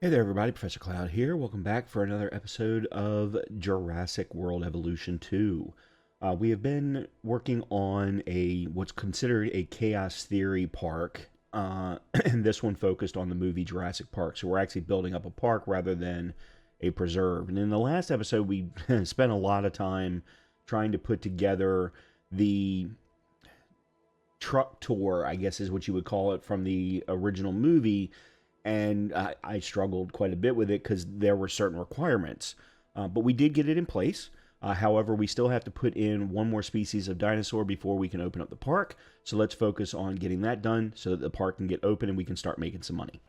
Hey there, everybody. Professor Cloud here. Welcome back for another episode of Jurassic World Evolution 2. We have been working on what's considered a chaos theory park, and this one focused on the movie Jurassic Park. So we're actually building up a park rather than a preserve. And in the last episode, we spent a lot of time trying to put together the truck tour, I guess is what you would call it, from the original movie, and I struggled quite a bit with it because there were certain requirements. But we did get it in place. However, we still have to put in one more species of dinosaur before we can open up the park. So let's focus on getting that done so that the park can get open and we can start making some money.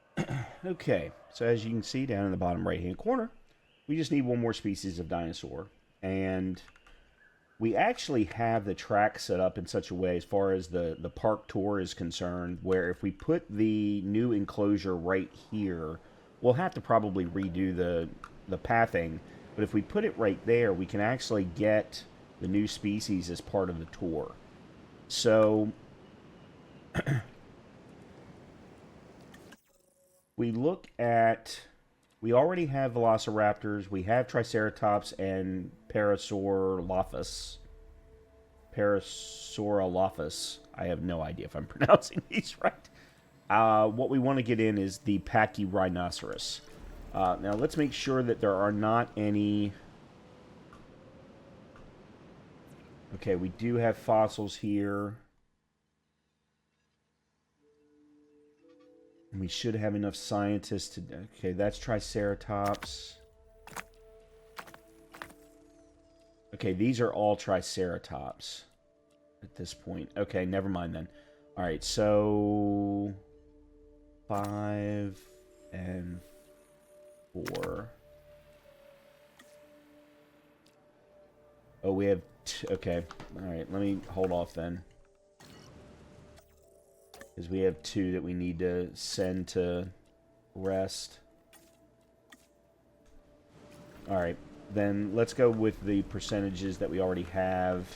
Okay, so as you can see down in the bottom right-hand corner, we just need one more species of dinosaur. And we actually have the track set up in such a way as far as the park tour is concerned, where if we put the new enclosure right here, we'll have to probably redo the pathing, but if we put it right there, we can actually get the new species as part of the tour. So we look at, we already have velociraptors, we have triceratops and parasaurolophus. Parasaurolophus. I have no idea if I'm pronouncing these right. What we want to get in is the pachyrhinoceros. Now let's make sure that there are not any. Okay, we do have fossils here. And we should have enough scientists to. Okay, that's Triceratops. Okay, these are all Triceratops at this point. Okay, never mind then. All right, so 5 and 4. Oh, we have okay. All right, let me hold off then, because we have 2 that we need to send to rest. All right, then let's go with the percentages that we already have,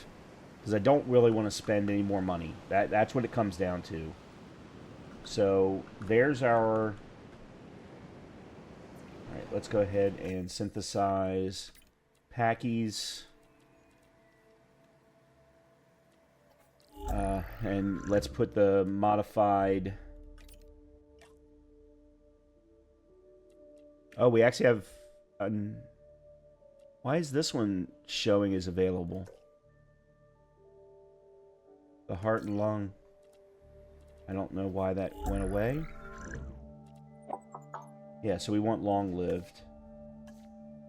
because I don't really want to spend any more money. That's what it comes down to. So there's our. All right, let's go ahead and synthesize packies. And let's put the modified. Oh, we actually have. Why is this one showing as available? The heart and lung. I don't know why that went away. Yeah, so we want long-lived.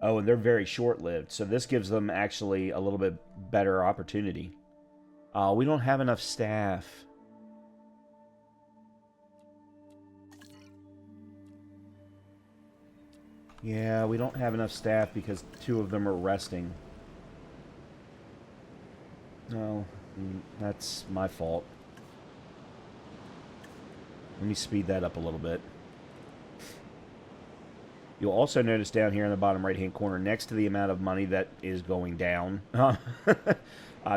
Oh, and they're very short-lived, so this gives them actually a little bit better opportunity. We don't have enough staff. Yeah, we don't have enough staff because 2 of them are resting. No, that's my fault. Let me speed that up a little bit. You'll also notice down here in the bottom right-hand corner, next to the amount of money that is going down,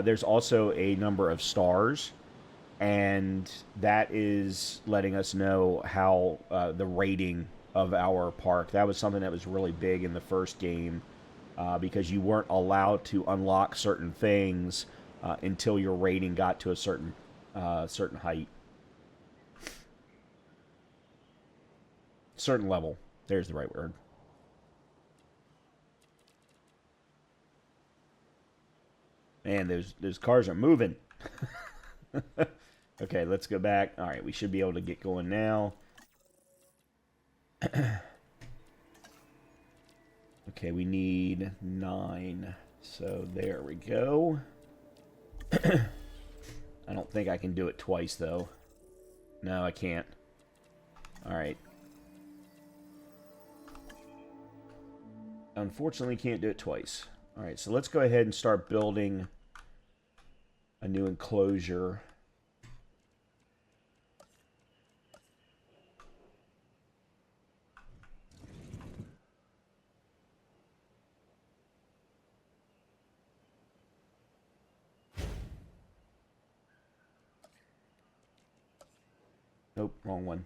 there's also a number of stars, and that is letting us know how the rating of our park. That was something that was really big in the first game, because you weren't allowed to unlock certain things until your rating got to a certain height, certain level. There's the right word. Man, those cars are moving. Okay, let's go back. All right, we should be able to get going now. Okay, we need 9. So there we go. I don't think I can do it twice, though. No, I can't. All right. Unfortunately, can't do it twice. All right, so let's go ahead and start building a new enclosure. Nope, wrong one.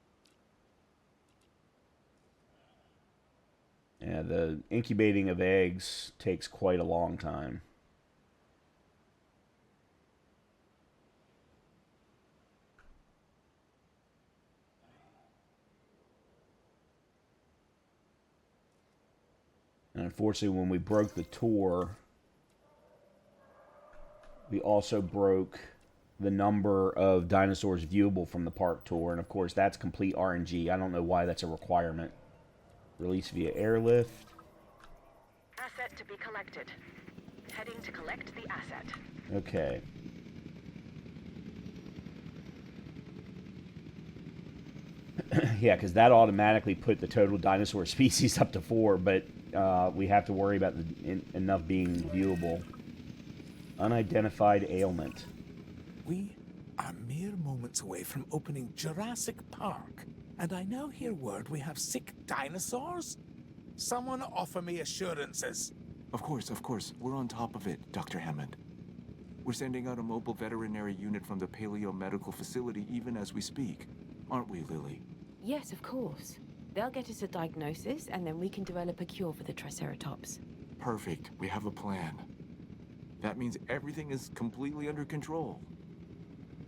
Yeah, the incubating of eggs takes quite a long time. And unfortunately, when we broke the tour, we also broke the number of dinosaurs viewable from the park tour. And of course, that's complete RNG. I don't know why that's a requirement. Release via airlift. Asset to be collected. Heading to collect the asset. Okay. Yeah, because that automatically put the total dinosaur species up to 4, but we have to worry about enough being viewable. Unidentified ailment. We are mere moments away from opening Jurassic Park, and I now hear word we have sick dinosaurs? Someone offer me assurances. Of course. We're on top of it, Dr. Hammond. We're sending out a mobile veterinary unit from the Paleo Medical Facility even as we speak. Aren't we, Lily? Yes, of course. They'll get us a diagnosis, and then we can develop a cure for the Triceratops. Perfect. We have a plan. That means everything is completely under control.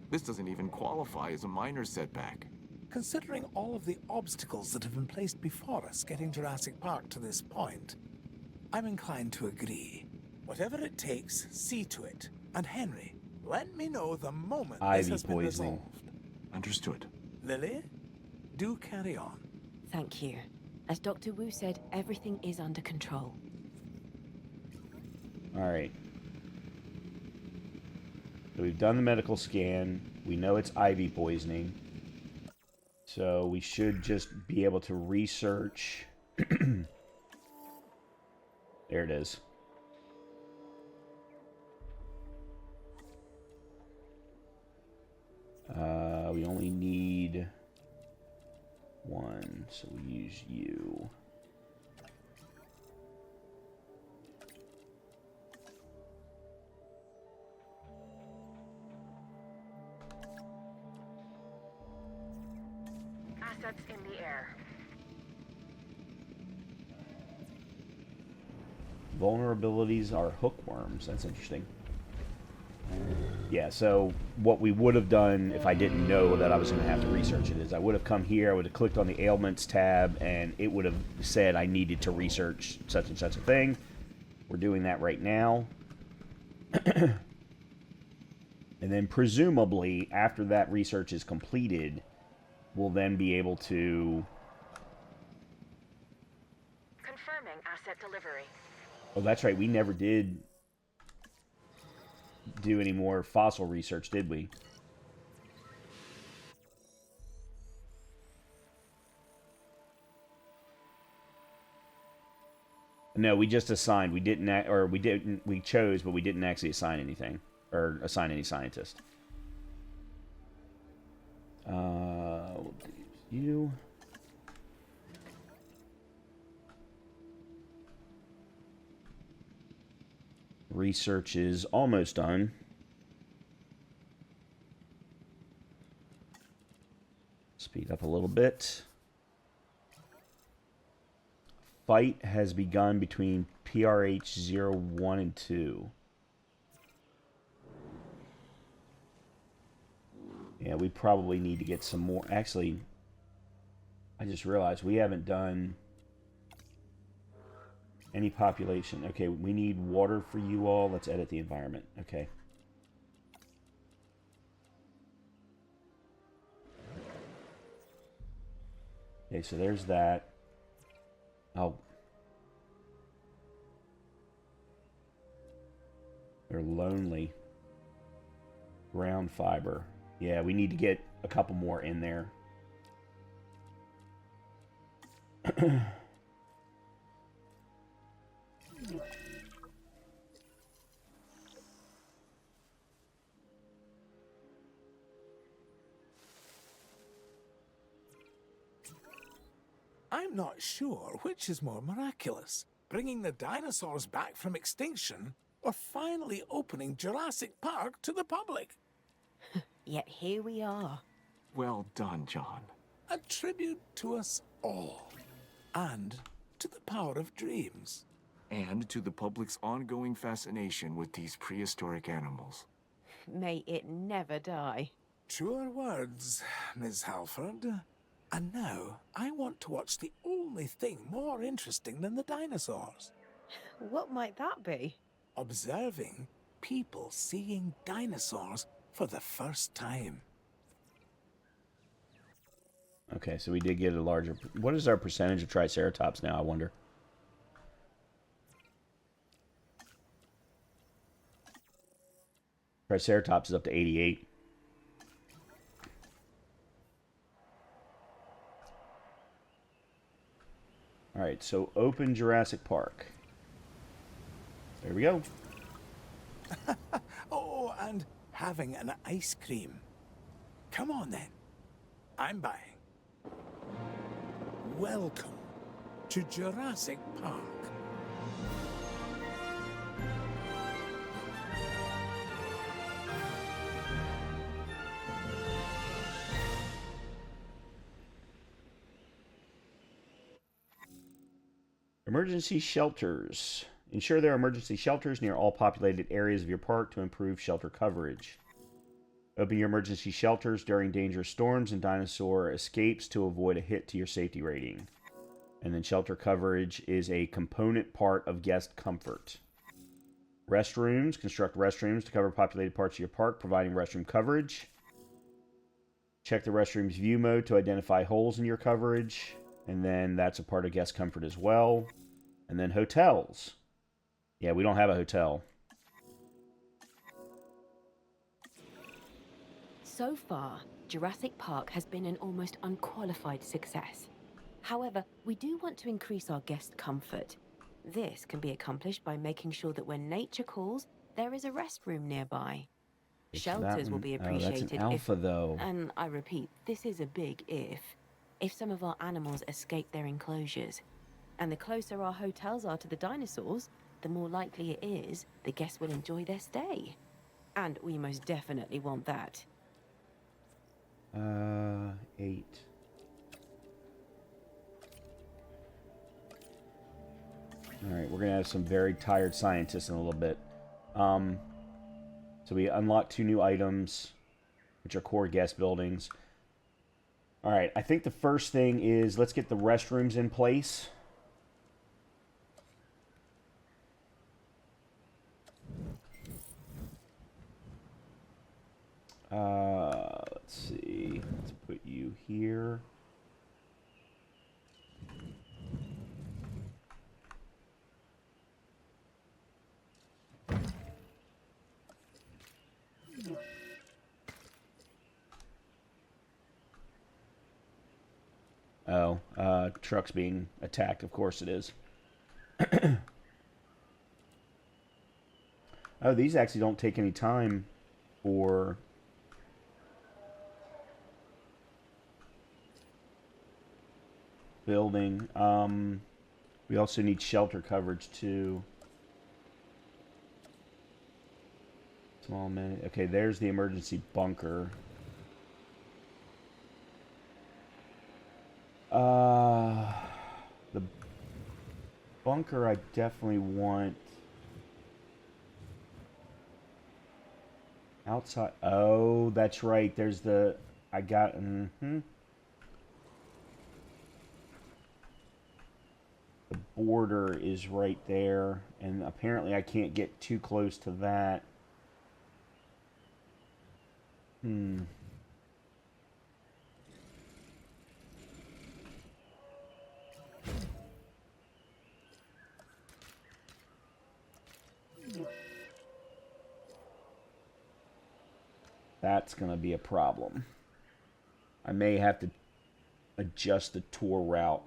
This doesn't even qualify as a minor setback. Considering all of the obstacles that have been placed before us getting Jurassic Park to this point, I'm inclined to agree. Whatever it takes, see to it. And Henry, let me know the moment this has been resolved. Understood. Lily, do carry on. Thank you. As Dr. Wu said, everything is under control. All right. So we've done the medical scan. We know it's IV poisoning. So we should just be able to research. There it is. We only need 1, so we use you. Assets in the air. Vulnerabilities are hookworms. That's interesting. Yeah, so what we would have done if I didn't know that I was going to have to research it is I would have come here, I would have clicked on the ailments tab, and it would have said I needed to research such and such a thing. We're doing that right now. And then presumably, after that research is completed, we'll then be able to... Confirming asset delivery. Oh, that's right, we never did do any more fossil research, did we? No, we just assigned. We didn't, or we didn't. We chose, but we didn't actually assign anything or assign any scientist. We'll do you. Research is almost done. Speed up a little bit. Fight has begun between PRH 01 and 2. Yeah, we probably need to get some more. Actually, I just realized we haven't done any population. Okay, we need water for you all. Let's edit the environment. Okay. Okay, so there's that. Oh. They're lonely. Ground fiber. Yeah, we need to get a couple more in there. I'm not sure which is more miraculous, bringing the dinosaurs back from extinction or finally opening Jurassic Park to the public. Yet here we are. Well done, John. A tribute to us all. And to the power of dreams. And to the public's ongoing fascination with these prehistoric animals. May it never die. Truer words, Miss Halford. And now, I want to watch the only thing more interesting than the dinosaurs. What might that be? Observing people seeing dinosaurs for the first time. Okay, so we did get a larger... What is our percentage of Triceratops now, I wonder? Triceratops is up to 88. Alright, so open Jurassic Park. There we go. Oh, and having an ice cream. Come on then. I'm buying. Welcome to Jurassic Park. Emergency shelters. Ensure there are emergency shelters near all populated areas of your park to improve shelter coverage. Open your emergency shelters during dangerous storms and dinosaur escapes to avoid a hit to your safety rating. And then shelter coverage is a component part of guest comfort. Restrooms. Construct restrooms to cover populated parts of your park, providing restroom coverage. Check the restroom's view mode to identify holes in your coverage. And then that's a part of guest comfort as well. And then hotels. Yeah, we don't have a hotel. So far, Jurassic Park has been an almost unqualified success. However, we do want to increase our guest comfort. This can be accomplished by making sure that when nature calls, there is a restroom nearby. Shelters will be appreciated that's an alpha, though. And I repeat, this is a big if some of our animals escape their enclosures. And the closer our hotels are to the dinosaurs, the more likely it is the guests will enjoy their stay. And we most definitely want that. 8. Alright, we're going to have some very tired scientists in a little bit. So we unlock 2 new items, which are core guest buildings. Alright, I think the first thing is let's get the restrooms in place. Let's see. Let's put you here. Oh, truck's being attacked. Of course it is. Oh, these actually don't take any time for... building. We also need shelter coverage too. Small minute. Okay, there's the emergency bunker. The bunker I definitely want outside. Oh, that's right. There's the I got The border is right there, and apparently I can't get too close to that. That's going to be a problem. I may have to adjust the tour route.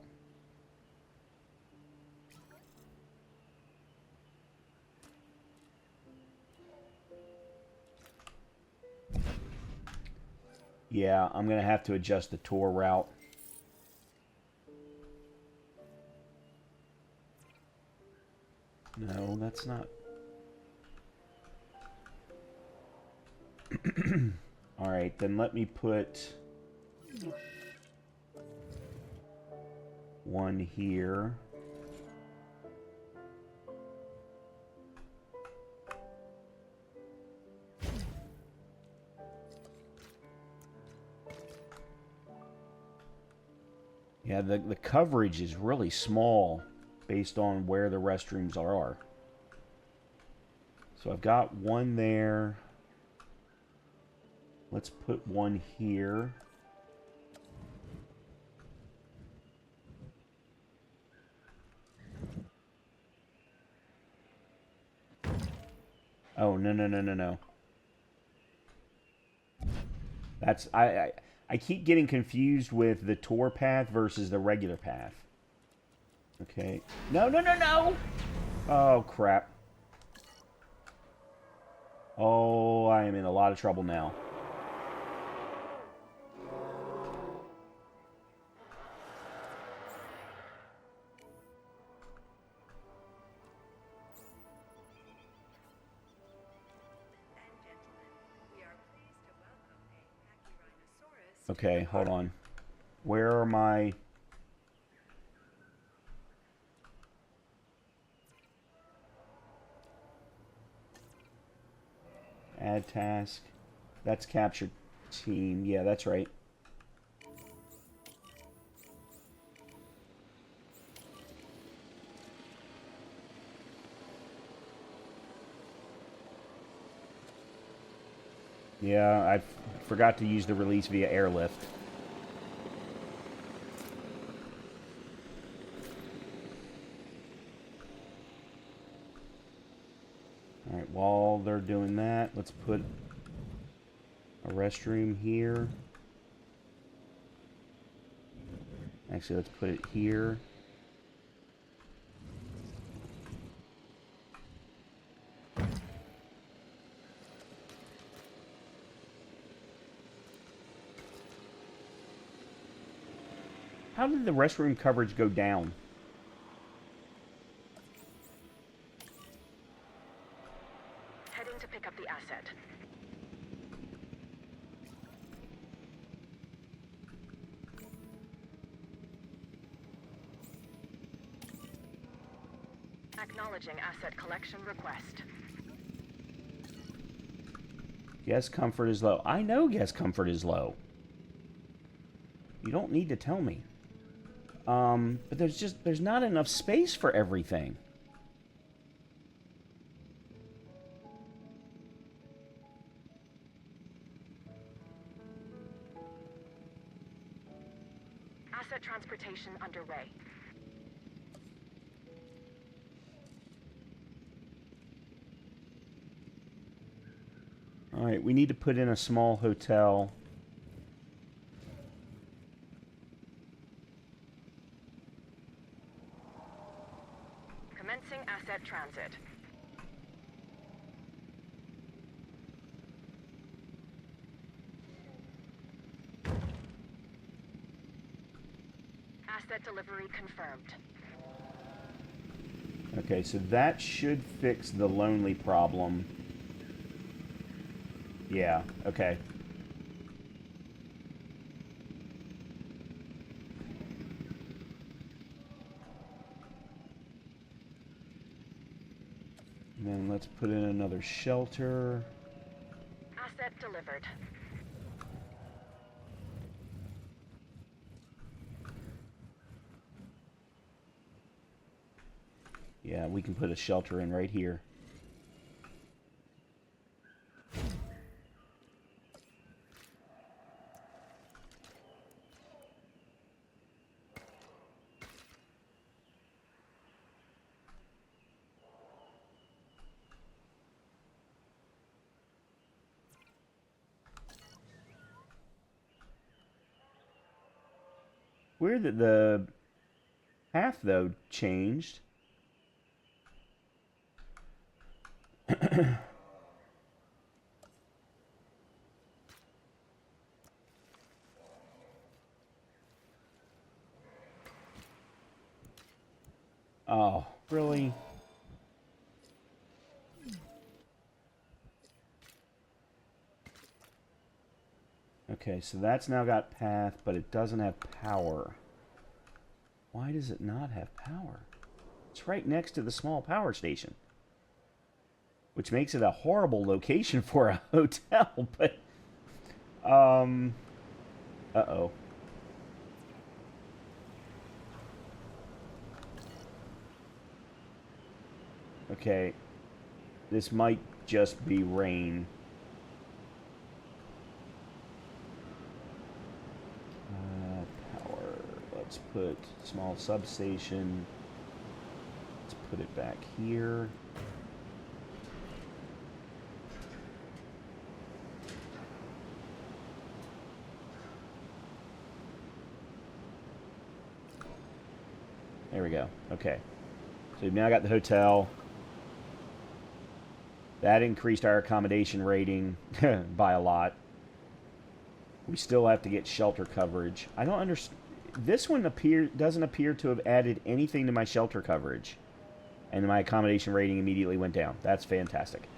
Yeah, I'm going to have to adjust the tour route. No, that's not... Alright, then let me put... one here. Yeah, the coverage is really small based on where the restrooms are. So I've got one there. Let's put one here. Oh, no, no, no, no, no. That's... I keep getting confused with the tour path versus the regular path. Okay. No, no, no, no! Oh, crap. Oh, I am in a lot of trouble now. Okay, hold on. Where are my... Add task. That's captured team. Yeah, that's right. Yeah, I forgot to use the release via airlift. Alright, while they're doing that, let's put a restroom here. Actually, let's put it here. How did the restroom coverage go down? Heading to pick up the asset. Acknowledging asset collection request. Guest comfort is low. I know guest comfort is low. You don't need to tell me. But there's not enough space for everything. Asset transportation underway. Alright, we need to put in a small hotel. Commencing asset transit. Asset delivery confirmed. Okay, so that should fix the lonely problem. Yeah, okay. And then let's put in another shelter. Asset delivered. Yeah, we can put a shelter in right here. Weird that the path, though, changed. Oh, really? Okay, so that's now got path, but it doesn't have power. Why does it not have power? It's right next to the small power station. Which makes it a horrible location for a hotel, but... Uh-oh. Okay. This might just be rain. Power. Let's put small substation. Let's put it back here. There we go. Okay. So now I got the hotel. That increased our accommodation rating by a lot. We still have to get shelter coverage. I don't understand. This one doesn't appear to have added anything to my shelter coverage. And my accommodation rating immediately went down. That's fantastic.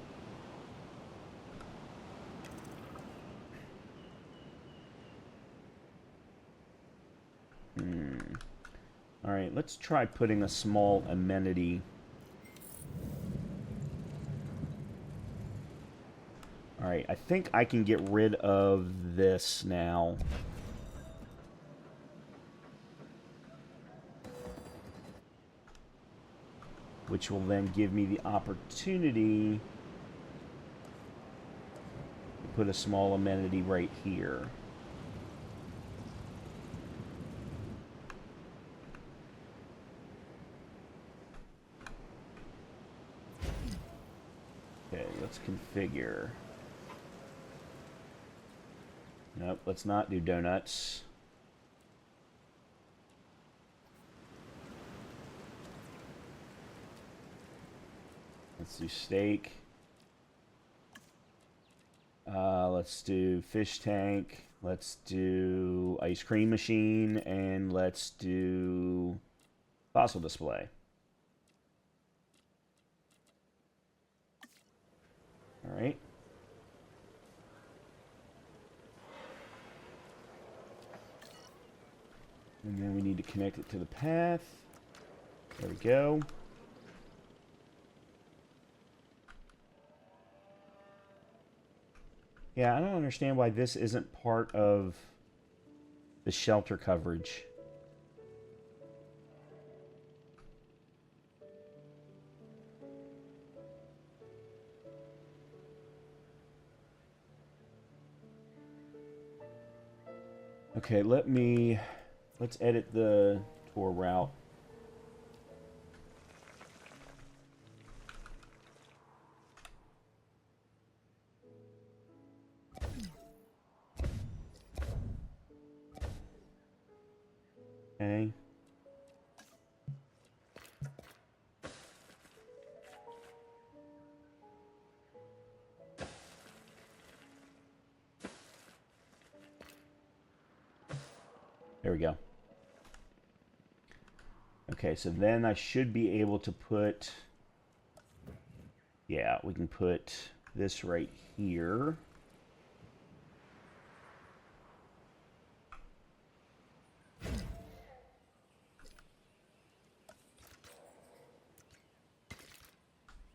Alright, let's try putting a small amenity. Alright, I think I can get rid of this now. Which will then give me the opportunity to put a small amenity right here. Okay, let's configure. Nope, let's not do donuts. Let's do steak. Let's do fish tank. Let's do ice cream machine. And let's do fossil display. Alright. And then we need to connect it to the path. There we go. Yeah, I don't understand why this isn't part of the shelter coverage. Okay, let's edit the tour route. Okay. There we go. Okay, so then I should be able to put... Yeah, we can put this right here.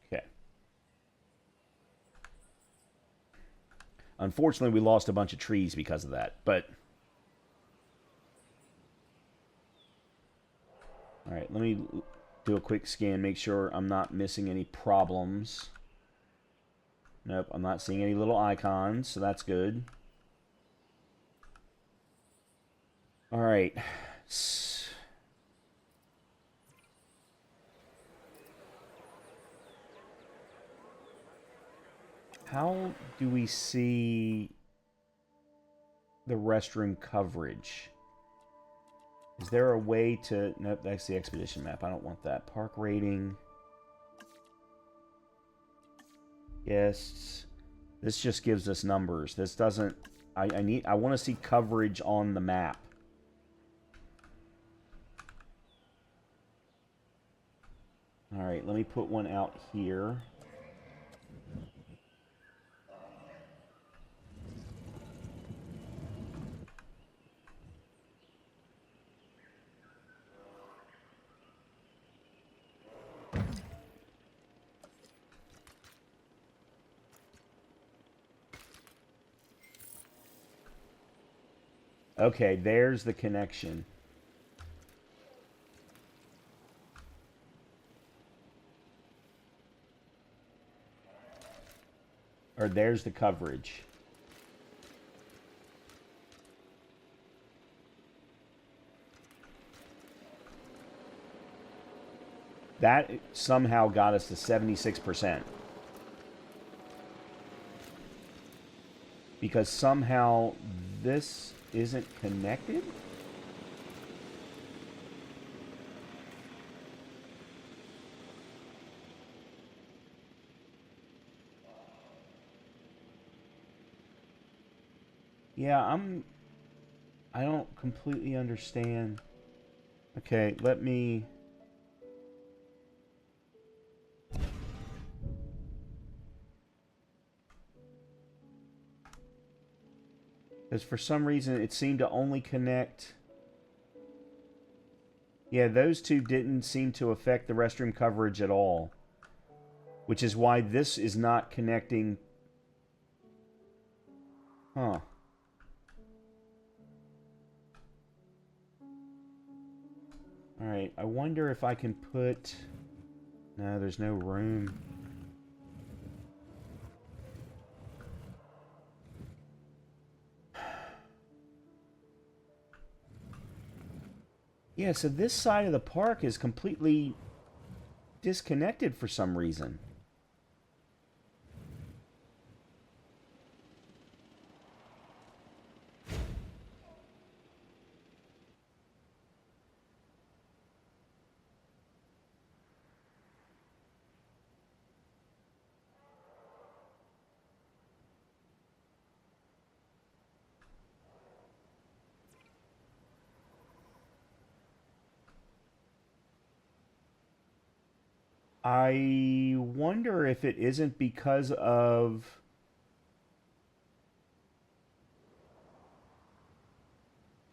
Okay. Unfortunately, we lost a bunch of trees because of that, but... Alright, let me do a quick scan, make sure I'm not missing any problems. Nope, I'm not seeing any little icons, so that's good. Alright. How do we see the restroom coverage? Is there a way to... Nope, that's the expedition map. I don't want that. Park rating. Yes. This just gives us numbers. This doesn't... I want to see coverage on the map. Alright, let me put one out here. Okay, there's the connection. Or there's the coverage. That somehow got us to 76%. Because somehow this isn't connected? Yeah, I don't completely understand. Okay, let me... Because for some reason it seemed to only connect... Yeah, those two didn't seem to affect the restroom coverage at all. Which is why this is not connecting... Huh. Alright, I wonder if I can put... No, there's no room. Yeah, so this side of the park is completely disconnected for some reason. I wonder if it isn't because of...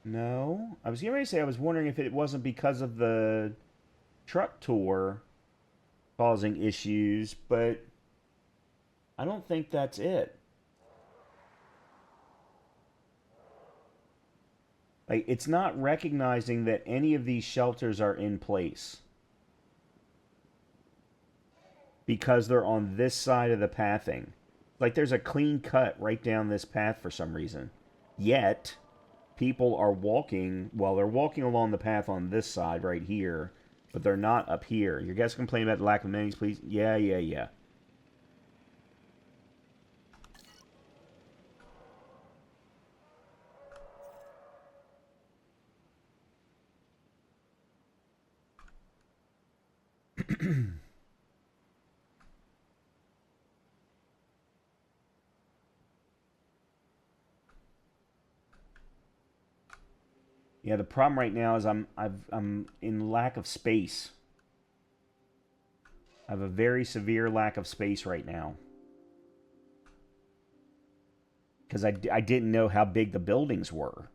No. I was getting ready to say I was wondering if it wasn't because of the truck tour causing issues, but I don't think that's it. Like, it's not recognizing that any of these shelters are in place. Because they're on this side of the pathing. Like, there's a clean cut right down this path for some reason. Yet, people are walking, well, they're walking along the path on this side right here, but they're not up here. Your guests complain about the lack of amenities, please? Yeah. Yeah, the problem right now is I'm in lack of space. I have a very severe lack of space right now. Because I didn't know how big the buildings were.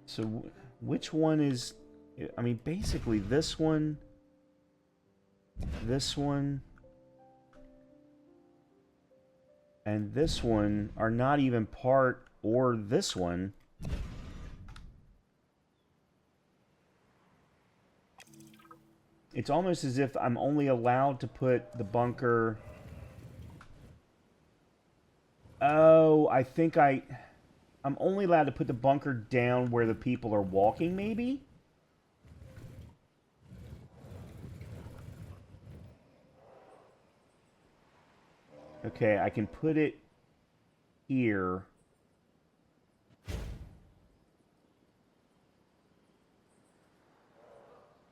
So, which one is... I mean, basically, this one, and this one are not even part, or this one. It's almost as if I'm only allowed to put the bunker... Oh, I think I'm only allowed to put the bunker down where the people are walking, maybe? Okay, I can put it here.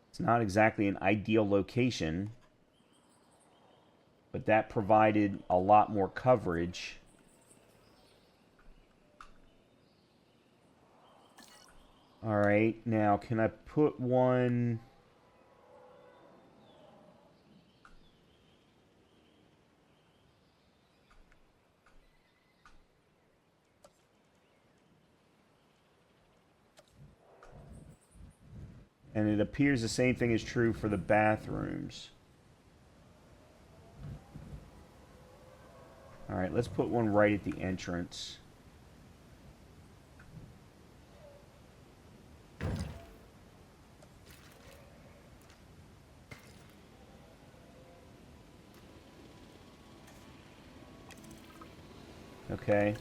It's not exactly an ideal location, but that provided a lot more coverage. Alright, now can I put one... And it appears the same thing is true for the bathrooms. Alright, let's put one right at the entrance. Okay.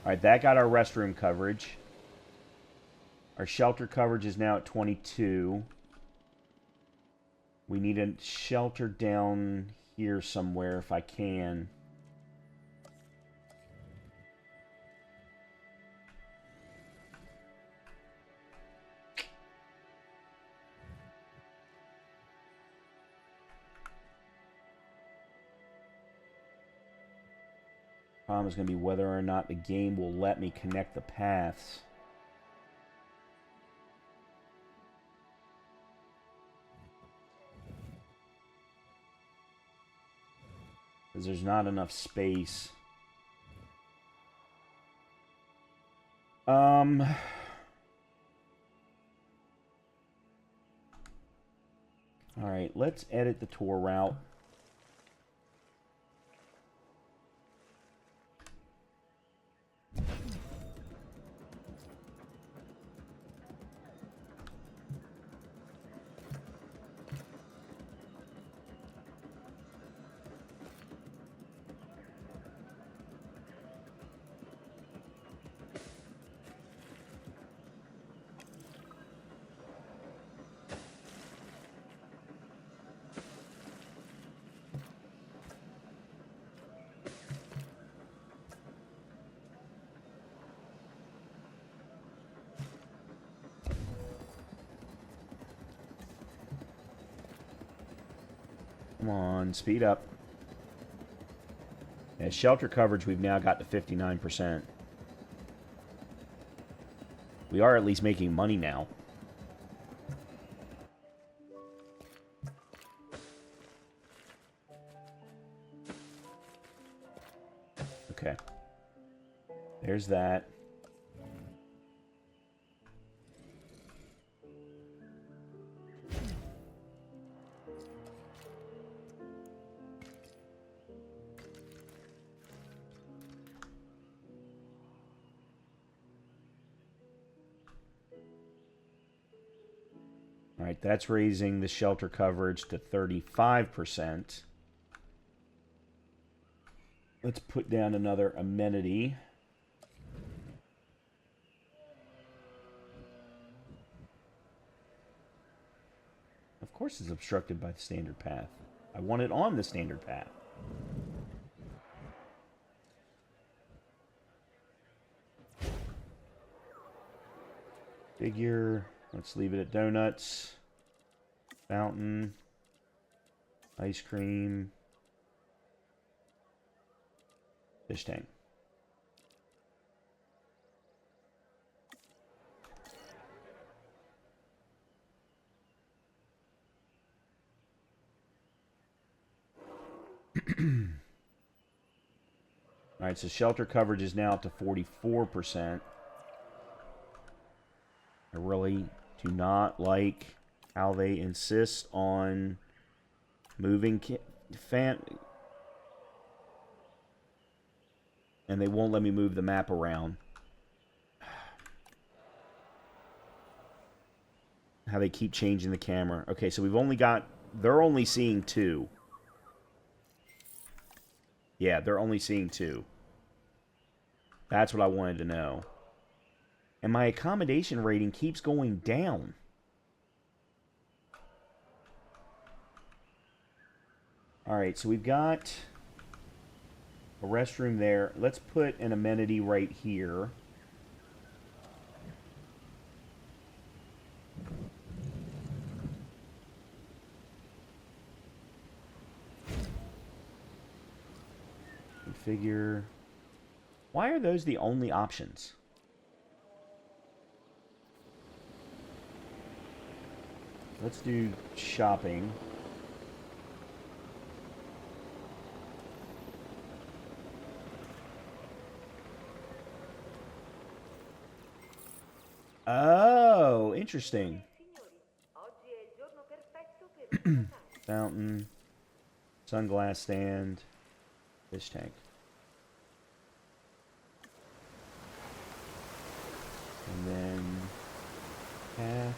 Alright, that got our restroom coverage. Our shelter coverage is now at 22. We need a shelter down here somewhere if I can. Problem is going to be whether or not the game will let me connect the paths. Because there's not enough space. Alright, let's edit the tour route. Come on, speed up. Yeah, shelter coverage we've now got to 59%. We are at least making money now. Okay. There's that. Alright, that's raising the shelter coverage to 35%. Let's put down another amenity. Of course it's obstructed by the standard path. I want it on the standard path. Figure. Let's leave it at donuts. Fountain. Ice cream. Fish tank. Alright, so shelter coverage is now up to 44%. I really do not like how they insist on moving and they won't let me move the map around. How they keep changing the camera. Okay, so we've only got... They're only seeing 2. Yeah, they're only seeing 2. That's what I wanted to know. And my accommodation rating keeps going down. Alright, so we've got a restroom there. Let's put an amenity right here. Configure. Why are those the only options? Let's do shopping. Oh, interesting. Fountain. Sunglass stand. Fish tank. And then path.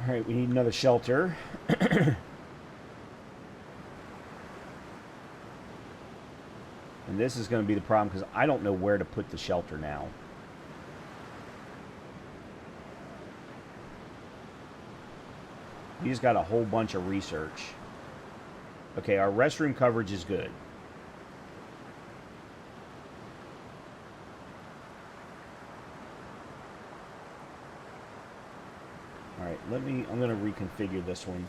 All right, we need another shelter. And this is going to be the problem because I don't know where to put the shelter now. We just got a whole bunch of research. Okay, our restroom coverage is good. All right, I'm going to reconfigure this one.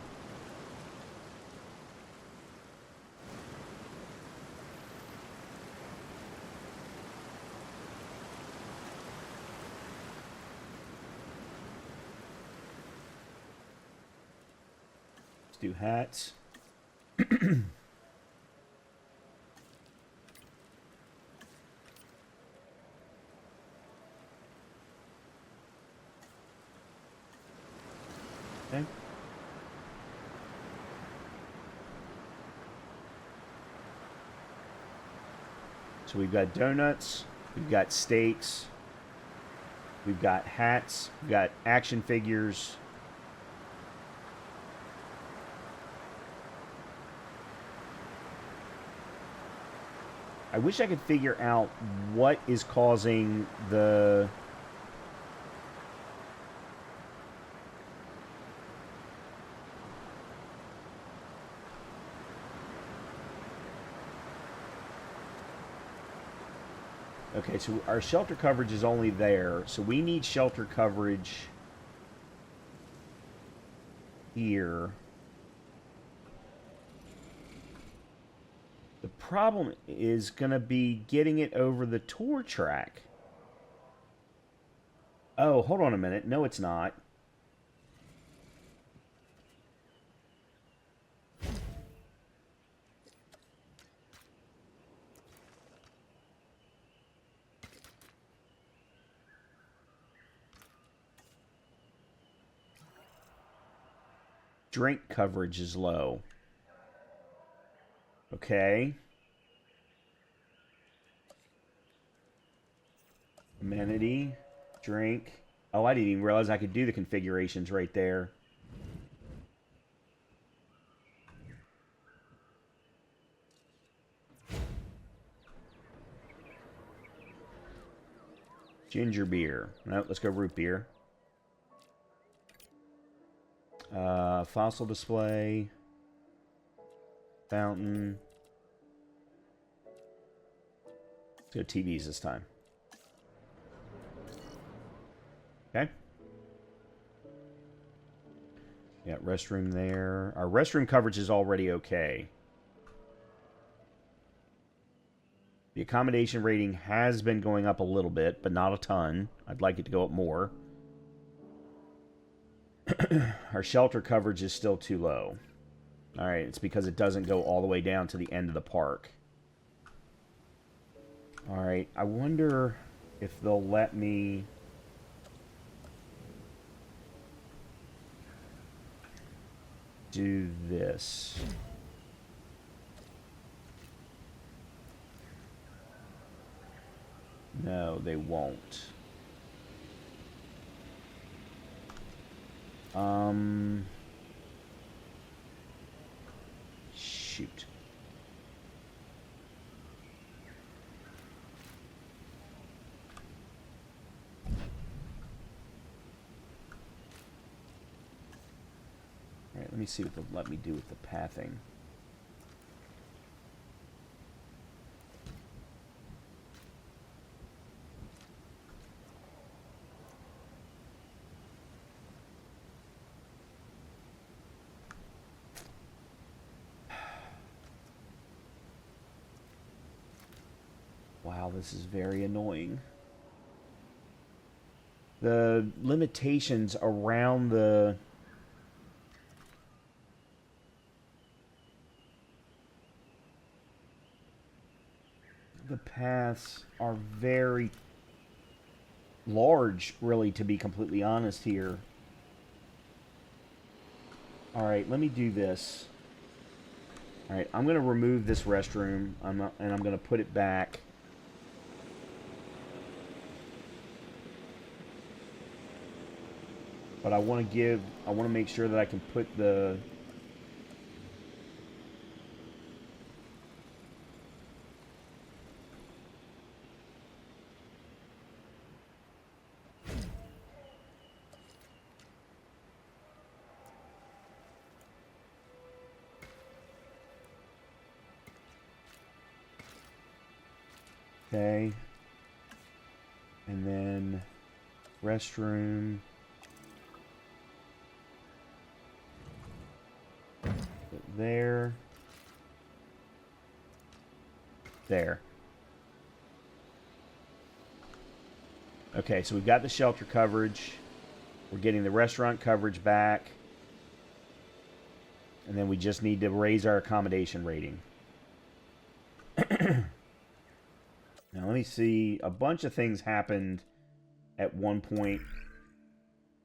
Let's do hats. Okay. So we've got donuts, we've got steaks, we've got hats, we've got action figures. I wish I could figure out what is causing the... Okay, so our shelter coverage is only there, so we need shelter coverage here. The problem is going to be getting it over the tour track. Oh, hold on a minute. No, it's not. Drink coverage is low. Okay. Amenity, drink. Oh, I didn't even realize I could do the configurations right there. Ginger beer. No, let's go root beer. Fossil display. Fountain. Let's go TVs this time. Okay. Yeah, restroom there. Our restroom coverage is already okay. The accommodation rating has been going up a little bit, but not a ton. I'd like it to go up more. Our shelter coverage is still too low. Alright, it's because it doesn't go all the way down to the end of the park. Alright, I wonder if they'll let me... do this. No, they won't. Shoot. All right, let me see what they'll let me do with the pathing. Wow, this is very annoying. the limitations around the paths are very large, really, to be completely honest here. Alright, let me do this. Alright, I'm going to remove this restroom, and I'm going to put it back. But I want to make sure that I can put the... Okay. And then restroom. There. There. Okay, so we've got the shelter coverage. We're getting the restaurant coverage back. And then we just need to raise our accommodation rating. Now, let me see. A bunch of things happened at one point,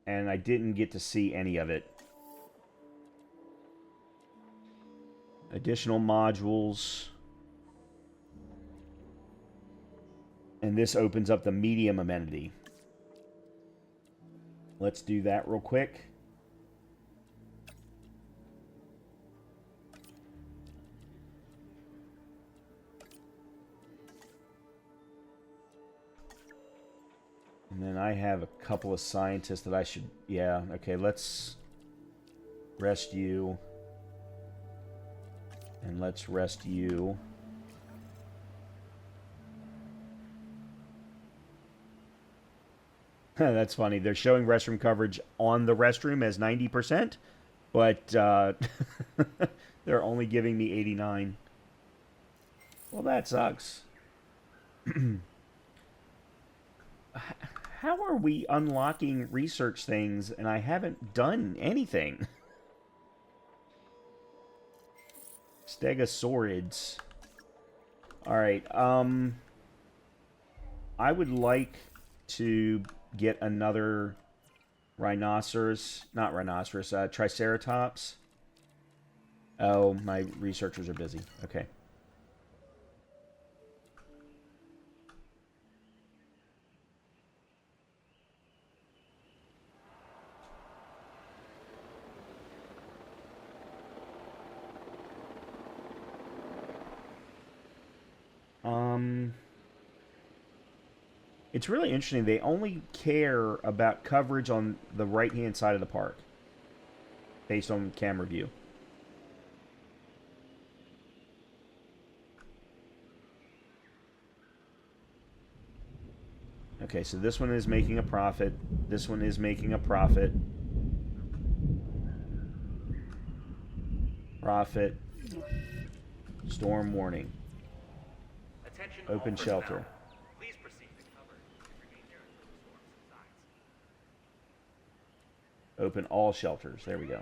and I didn't get to see any of it. Additional modules. And this opens up the medium amenity. Let's do that real quick. And then I have a couple of scientists that I should... Yeah, okay, let's rest you. And let's rest you. That's funny. They're showing restroom coverage on the restroom as 90%, but they're only giving me 89. Well, that sucks. How are we unlocking research things and I haven't done anything? Stegosaurids. Alright, I would like to get another rhinoceros. Not rhinoceros, triceratops. Oh, my researchers are busy. Okay. It's really interesting. They only care about coverage on the right-hand side of the park, based on camera view. Okay, so this one is making a profit. This one is making a profit. Profit. Storm warning. Open shelter. Please proceed to cover. Remain here until the storm subsides. Open all shelters. There we go.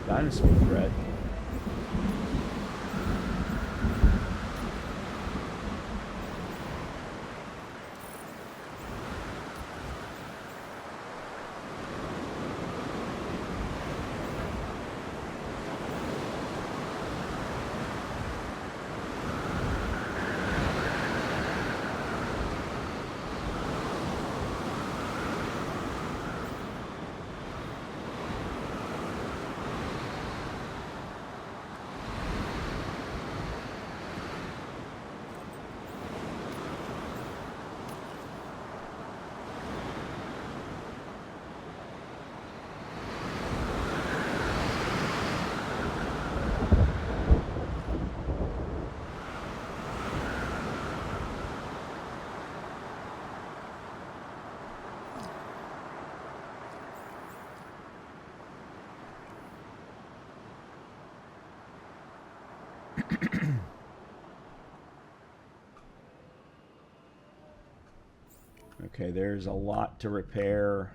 Dinosaur threat. Okay, there's a lot to repair.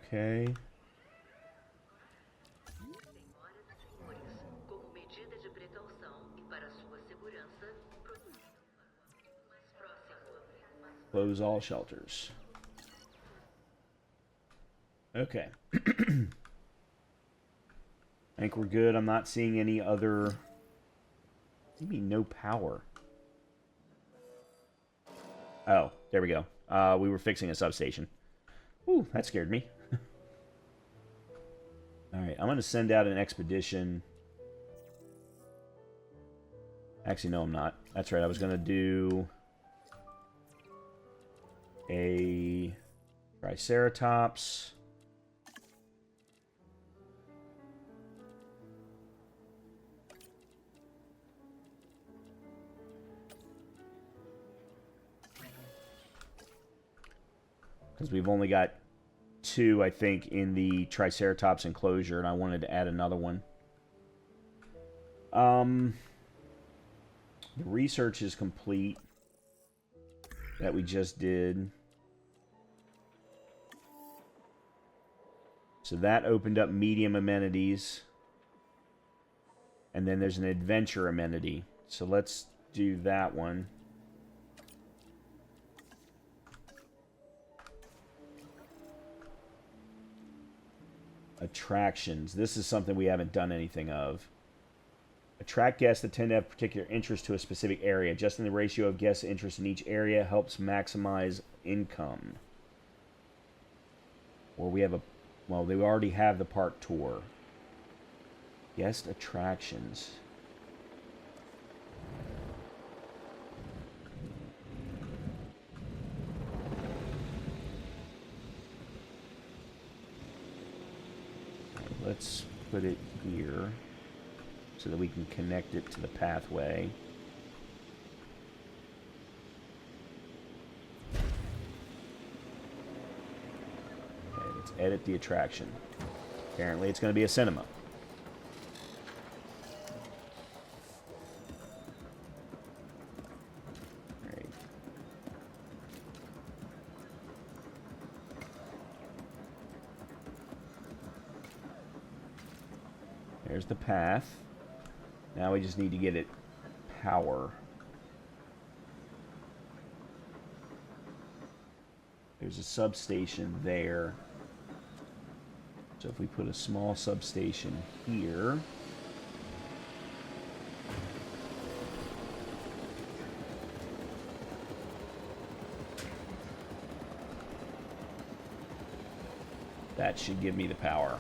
Okay. Como medida de precaução e para sua segurança, mais próximo. Close all shelters. Okay. I think we're good. I'm not seeing any other... What do you mean no power? Oh, there we go. We were fixing a substation. Ooh, that scared me. Alright, I'm going to send out an expedition. Actually, no, I'm not. That's right, I was going to do a Triceratops. Because we've only got 2, I think, in the Triceratops enclosure, and I wanted to add another one. The research is complete that we just did. So that opened up medium amenities. And then there's an adventure amenity. So let's do that one. Attractions. This is something we haven't done anything of. Attract guests that tend to have particular interest to a specific area. Adjusting the ratio of guests' interest in each area helps maximize income. Or we have a... Well, they already have the park tour. Guest attractions. Let's put it here so that we can connect it to the pathway. Okay, let's edit the attraction. Apparently it's going to be a cinema. Alright. There's the path. Now we just need to get it power. There's a substation there. So if we put a small substation here. That should give me the power.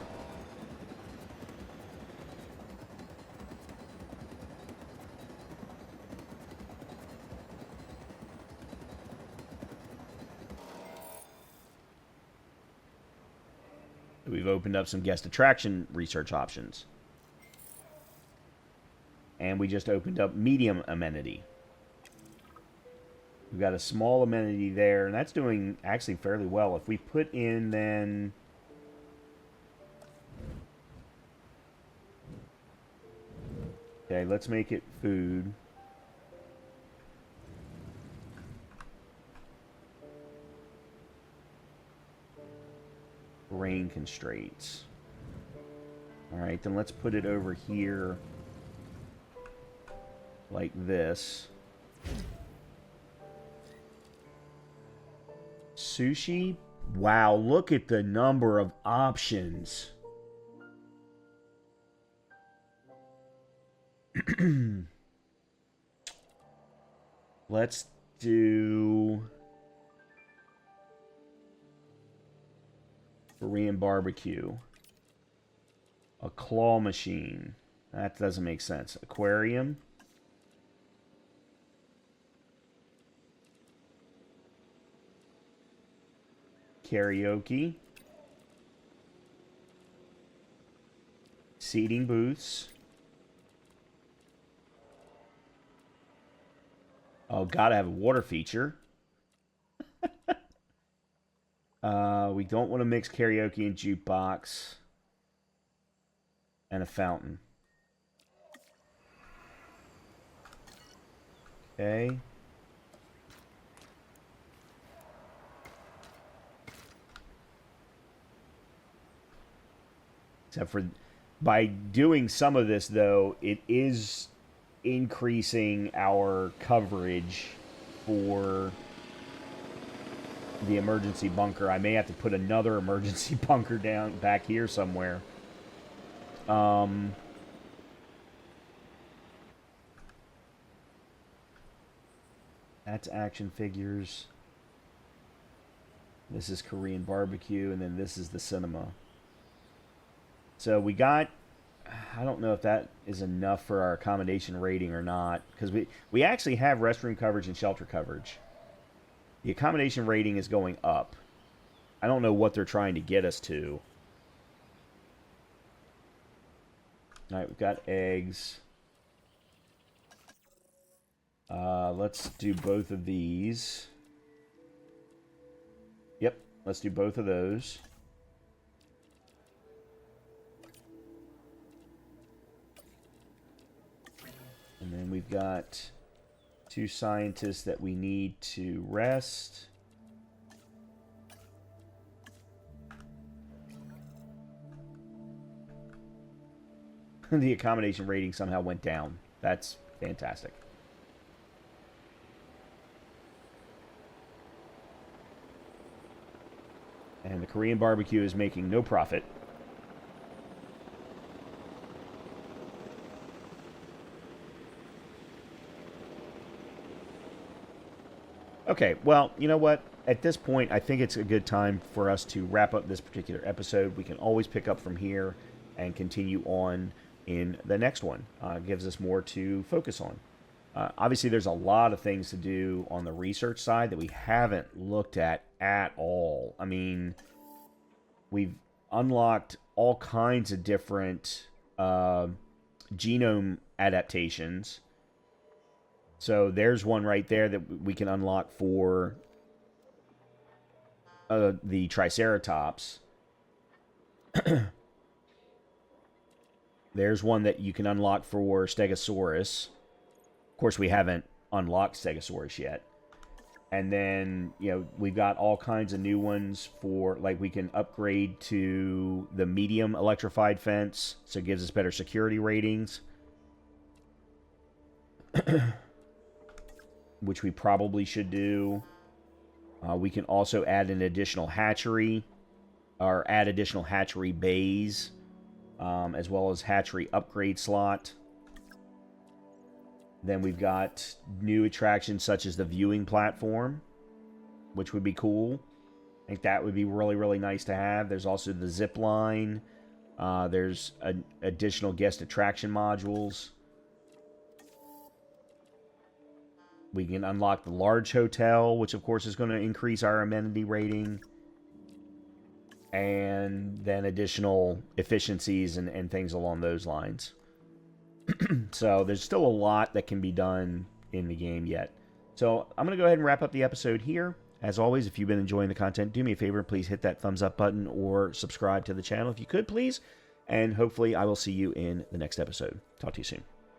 We've opened up some guest attraction research options. And we just opened up medium amenity. We've got a small amenity there, and that's doing actually fairly well. If we put in then... Okay, let's make it food. Rain constraints. Alright, then let's put it over here like this. Sushi? Wow, look at the number of options. Let's do Korean barbecue. A claw machine. That doesn't make sense. Aquarium. Karaoke. Seating booths. Oh, gotta have a water feature. We don't want to mix karaoke and jukebox. And a fountain. Okay. Except for by doing some of this, though, it is increasing our coverage for the emergency bunker. I may have to put another emergency bunker down back here somewhere. That's action figures. This is Korean barbecue, and then this is the cinema. So we got, I don't know if that is enough for our accommodation rating or not, because we actually have restroom coverage and shelter coverage. The accommodation rating is going up. I don't know what they're trying to get us to. All right, we've got eggs. Let's do both of these. Yep, let's do both of those. And then we've got 2 scientists that we need to rest. The accommodation rating somehow went down. That's fantastic. And the Korean barbecue is making no profit. Okay, well, you know what? At this point, I think it's a good time for us to wrap up this particular episode. We can always pick up from here and continue on in the next one. Gives us more to focus on. Obviously, there's a lot of things to do on the research side that we haven't looked at all. I mean, we've unlocked all kinds of different genome adaptations. So there's one right there that we can unlock for the Triceratops. There's one that you can unlock for Stegosaurus. Of course, we haven't unlocked Stegosaurus yet. And then, you know, we've got all kinds of new ones for, like, we can upgrade to the medium electrified fence, so it gives us better security ratings. Which we probably should do. We can also add an additional hatchery, or add additional hatchery bays, as well as hatchery upgrade slot. Then we've got new attractions such as the viewing platform, which would be cool. I think that would be really, really nice to have. There's also the zip line. There's additional guest attraction modules. We can unlock the large hotel, which of course is going to increase our amenity rating. And then additional efficiencies and things along those lines. So there's still a lot that can be done in the game yet. So I'm going to go ahead and wrap up the episode here. As always, if you've been enjoying the content, do me a favor, please hit that thumbs up button or subscribe to the channel if you could, please. And hopefully I will see you in the next episode. Talk to you soon.